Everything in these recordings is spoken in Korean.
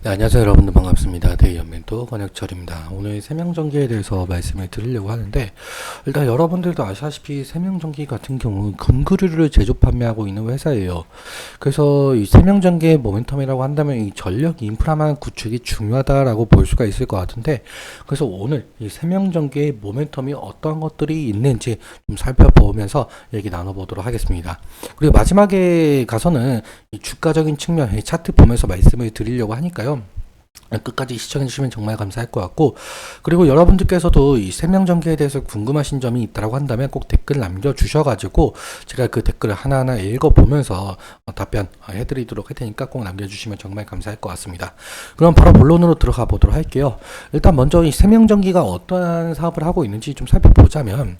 네, 안녕하세요 여러분들 반갑습니다. 대의연멘토 권혁철입니다. 오늘 세명전기에 대해서 말씀을 드리려고 하는데, 일단 여러분들도 아시다시피 세명전기 같은 경우 금그류를 제조 판매하고 있는 회사예요. 그래서 이 세명전기의 모멘텀이라고 한다면 이 전력 인프라만 구축이 중요하다라고 볼 수가 있을 것 같은데, 그래서 오늘 이 세명전기의 모멘텀이 어떤 것들이 있는지 좀 살펴보면서 얘기 나눠보도록 하겠습니다. 그리고 마지막에 가서는 이 주가적인 측면, 이 차트 보면서 말씀을 드리려고 하니까요. 끝까지 시청해주시면 정말 감사할 것 같고, 그리고 여러분들께서도 이 세명전기에 대해서 궁금하신 점이 있다고 한다면 꼭 댓글 남겨주셔가지고 제가 그 댓글을 하나하나 읽어보면서 답변 해드리도록 할 테니까 꼭 남겨주시면 정말 감사할 것 같습니다. 그럼 바로 본론으로 들어가 보도록 할게요. 일단 먼저 이 세명전기가 어떠한 사업을 하고 있는지 좀 살펴보자면,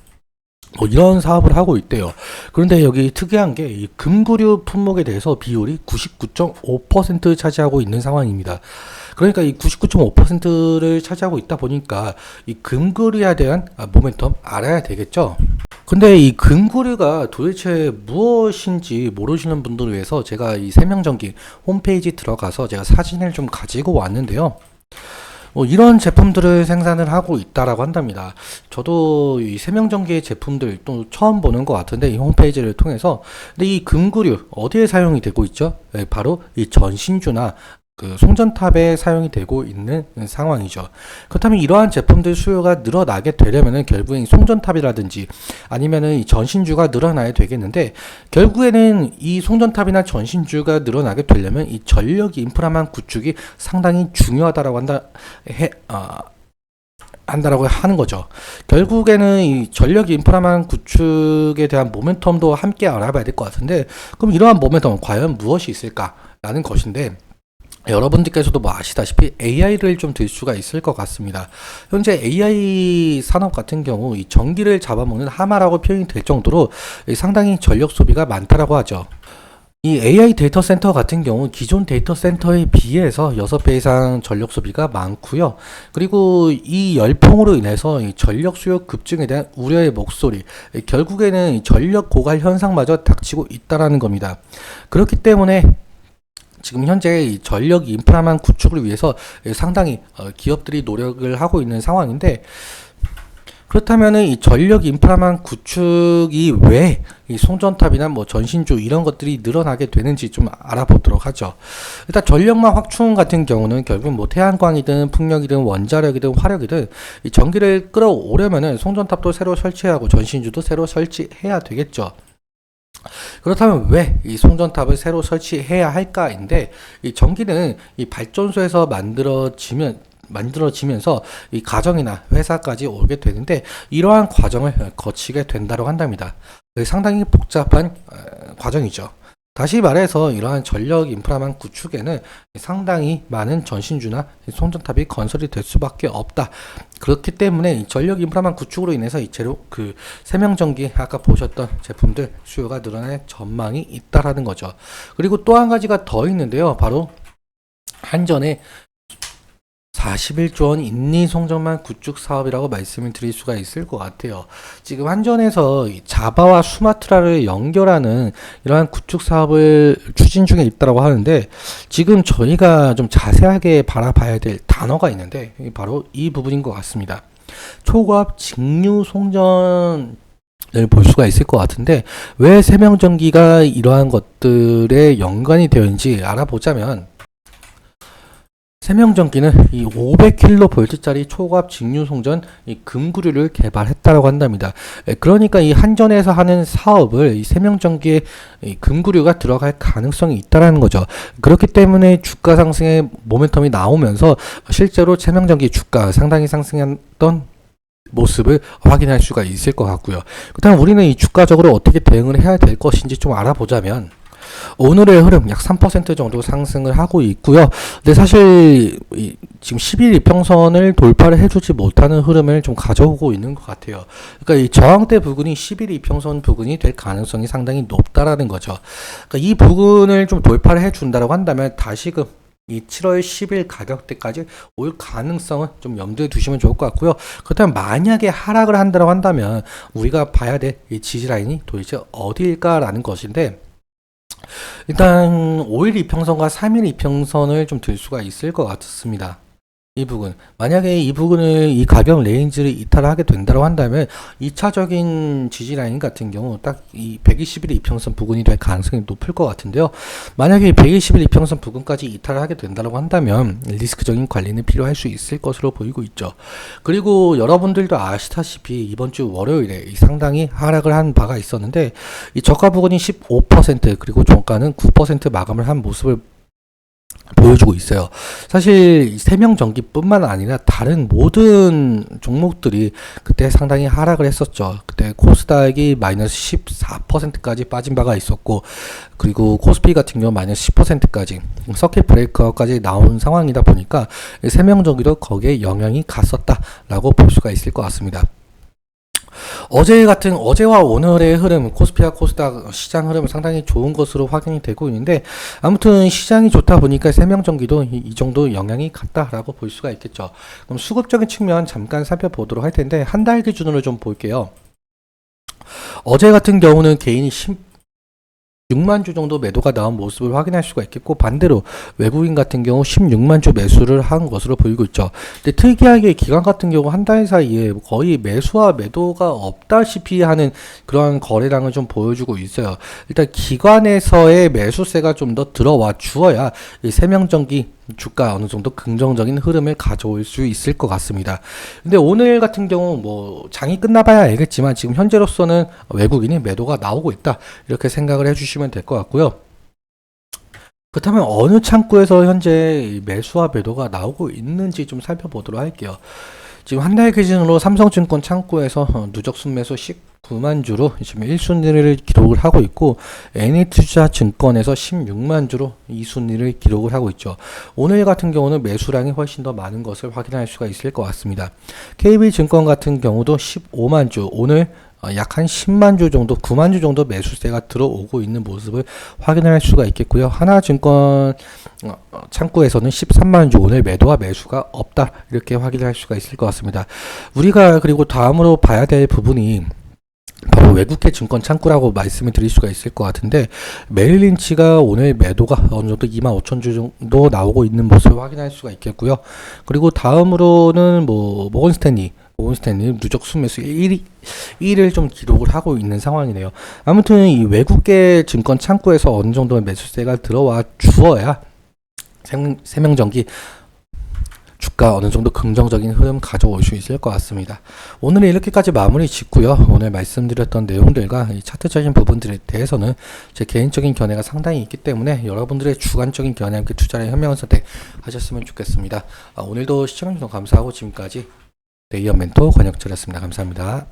이런 사업을 하고 있대요. 그런데 여기 특이한 게 이 금구류 품목에 대해서 비율이 99.5% 차지하고 있는 상황입니다. 그러니까 이 99.5%를 차지하고 있다 보니까 이 금구류에 대한 모멘텀 알아야 되겠죠. 근데 이 금구류가 도대체 무엇인지 모르시는 분들을 위해서 제가 이 세명전기 홈페이지 들어가서 제가 사진을 좀 가지고 왔는데요. 이런 제품들을 생산을 하고 있다라고 한답니다. 저도 이 세명전기의 제품들 또 처음 보는 것 같은데, 이 홈페이지를 통해서. 근데 이 금구류 어디에 사용이 되고 있죠? 네, 바로 이 전신주나 그 송전탑에 사용이 되고 있는 상황이죠. 그렇다면 이러한 제품들 수요가 늘어나게 되려면은 결국엔 송전탑이라든지 아니면은 이 전신주가 늘어나야 되겠는데, 결국에는 이 송전탑이나 전신주가 늘어나게 되려면 이 전력 인프라만 구축이 상당히 중요하다라고 한다라고 하는 거죠. 결국에는 이 전력 인프라만 구축에 대한 모멘텀도 함께 알아봐야 될 것 같은데, 그럼 이러한 모멘텀은 과연 무엇이 있을까라는 것인데, 여러분들께서도 뭐 아시다시피 AI를 좀 들 수가 있을 것 같습니다. 현재 AI 산업 같은 경우 이 전기를 잡아먹는 하마라고 표현이 될 정도로 상당히 전력 소비가 많다라고 하죠. 이 AI 데이터 센터 같은 경우 기존 데이터 센터에 비해서 6배 이상 전력 소비가 많고요. 그리고 이 열풍으로 인해서 이 전력 수요 급증에 대한 우려의 목소리, 결국에는 전력 고갈 현상마저 닥치고 있다라는 겁니다. 그렇기 때문에 지금 현재 이 전력 인프라만 구축을 위해서 상당히 기업들이 노력을 하고 있는 상황인데, 그렇다면은 이 전력 인프라만 구축이 왜 이 송전탑이나 뭐 전신주 이런 것들이 늘어나게 되는지 좀 알아보도록 하죠. 일단 전력망 확충 같은 경우는 결국 뭐 태양광이든 풍력이든 원자력이든 화력이든 이 전기를 끌어오려면은 송전탑도 새로 설치하고 전신주도 새로 설치해야 되겠죠. 그렇다면 왜 이 송전탑을 새로 설치해야 할까인데, 이 전기는 이 발전소에서 만들어지면서 이 가정이나 회사까지 오게 되는데, 이러한 과정을 거치게 된다고 한답니다. 상당히 복잡한 과정이죠. 다시 말해서 이러한 전력 인프라만 구축에는 상당히 많은 전신주나 송전탑이 건설이 될 수밖에 없다. 그렇기 때문에 이 전력 인프라만 구축으로 인해서 이 세명전기 아까 보셨던 제품들 수요가 늘어날 전망이 있다라는 거죠. 그리고 또 한 가지가 더 있는데요. 바로 한전의 41조 원 인리 송전망 구축 사업이라고 말씀을 드릴 수가 있을 것 같아요. 지금 한전에서 자바와 수마트라를 연결하는 이러한 구축 사업을 추진 중에 있다고 하는데, 지금 저희가 좀 자세하게 바라봐야 될 단어가 있는데 바로 이 부분인 것 같습니다. 초고압 직류 송전 을 볼 수가 있을 것 같은데, 왜 세명전기가 이러한 것들에 연관이 되어 있는지 알아보자면, 세명전기는 이 500kV짜리 초고압 직류 송전 이 금구류를 개발했다고 한답니다. 그러니까 이 한전에서 하는 사업을 이 세명전기에 이 금구류가 들어갈 가능성이 있다라는 거죠. 그렇기 때문에 주가 상승의 모멘텀이 나오면서 실제로 세명전기 주가 상당히 상승했던 모습을 확인할 수가 있을 것 같고요. 그다음 우리는 이 주가적으로 어떻게 대응을 해야 될 것인지 좀 알아보자면, 오늘의 흐름 약 3% 정도 상승을 하고 있고요. 근데 사실 지금 10일 이평선을 돌파를 해주지 못하는 흐름을 좀 가져오고 있는 것 같아요. 그러니까 이 저항대 부근이 10일 이평선 부근이 될 가능성이 상당히 높다라는 거죠. 그러니까 이 부근을 좀 돌파를 해준다고 한다면 다시금 이 7월 10일 가격대까지 올 가능성은 좀 염두에 두시면 좋을 것 같고요. 그렇다면 만약에 하락을 한다고 한다면 우리가 봐야 될 이 지지라인이 도대체 어디일까라는 것인데, 일단 5일 이평선과 3일 이평선을 좀 들 수가 있을 것 같습니다. 이 부분. 만약에 이 부분을 이 가격 레인지를 이탈하게 된다고 한다면 2차적인 지지 라인 같은 경우 딱 이 120일 이평선 부근이 될 가능성이 높을 것 같은데요. 만약에 120일 이평선 부근까지 이탈을 하게 된다고 한다면 리스크적인 관리는 필요할 수 있을 것으로 보이고 있죠. 그리고 여러분들도 아시다시피 이번 주 월요일에 상당히 하락을 한 바가 있었는데 이 저가 부근이 15% 그리고 종가는 9% 마감을 한 모습을 보여주고 있어요. 사실 세명전기뿐만 아니라 다른 모든 종목들이 그때 상당히 하락을 했었죠. 그때 코스닥이 마이너스 14%까지 빠진 바가 있었고, 그리고 코스피 같은 경우 마이너스 10%까지 서킷 브레이커까지 나온 상황이다 보니까 세명전기도 거기에 영향이 갔었다라고 볼 수가 있을 것 같습니다. 어제와 오늘의 흐름, 코스피와 코스닥 시장 흐름은 상당히 좋은 것으로 확인이 되고 있는데, 아무튼 시장이 좋다 보니까 세명전기도 이 정도 영향이 갔다라고 볼 수가 있겠죠. 그럼 수급적인 측면 잠깐 살펴보도록 할 텐데, 한 달 기준으로 좀 볼게요. 어제 같은 경우는 개인이 6만 주 정도 매도가 나온 모습을 확인할 수가 있겠고, 반대로 외국인 같은 경우 16만 주 매수를 한 것으로 보이고 있죠. 근데 특이하게 기관 같은 경우 한 달 사이에 거의 매수와 매도가 없다시피 하는 그런 거래량을 좀 보여주고 있어요. 일단 기관에서의 매수세가 좀 더 들어와 주어야 이 세명전기 주가 어느 정도 긍정적인 흐름을 가져올 수 있을 것 같습니다. 근데 오늘 같은 경우 뭐 장이 끝나봐야 알겠지만 지금 현재로서는 외국인이 매도가 나오고 있다, 이렇게 생각을 해주시면 될 것 같고요. 그렇다면 어느 창구에서 현재 매수와 매도가 나오고 있는지 좀 살펴보도록 할게요. 지금 한 달 기준으로 삼성증권 창구에서 누적 순매수 19만 주로 지금 1순위를 기록을 하고 있고, NH투자증권에서 16만 주로 2순위를 기록을 하고 있죠. 오늘 같은 경우는 매수량이 훨씬 더 많은 것을 확인할 수가 있을 것 같습니다. KB증권 같은 경우도 15만 주, 오늘 약 한 10만 주 정도, 9만 주 정도 매수세가 들어오고 있는 모습을 확인할 수가 있겠고요. 하나증권 창구에서는 13만 주, 오늘 매도와 매수가 없다, 이렇게 확인할 수가 있을 것 같습니다. 우리가 그리고 다음으로 봐야 될 부분이 바로 외국계 증권 창구라고 말씀을 드릴 수가 있을 것 같은데, 메릴린치가 오늘 매도가 어느 정도 2만 5천 주 정도 나오고 있는 모습을 확인할 수가 있겠고요. 그리고 다음으로는 모건스탠리 누적 순매수 1위를 좀 기록을 하고 있는 상황이네요. 아무튼 이 외국계 증권 창구에서 어느 정도의 매수세가 들어와 주어야 세명전기 주가 어느 정도 긍정적인 흐름 가져올 수 있을 것 같습니다. 오늘은 이렇게까지 마무리 짓고요. 오늘 말씀드렸던 내용들과 이 차트적인 부분들에 대해서는 제 개인적인 견해가 상당히 있기 때문에 여러분들의 주관적인 견해와 함께 투자를 현명한 선택 하셨으면 좋겠습니다. 오늘도 시청해주셔서 감사하고 지금까지 대기업 멘토 권혁철이었습니다. 감사합니다.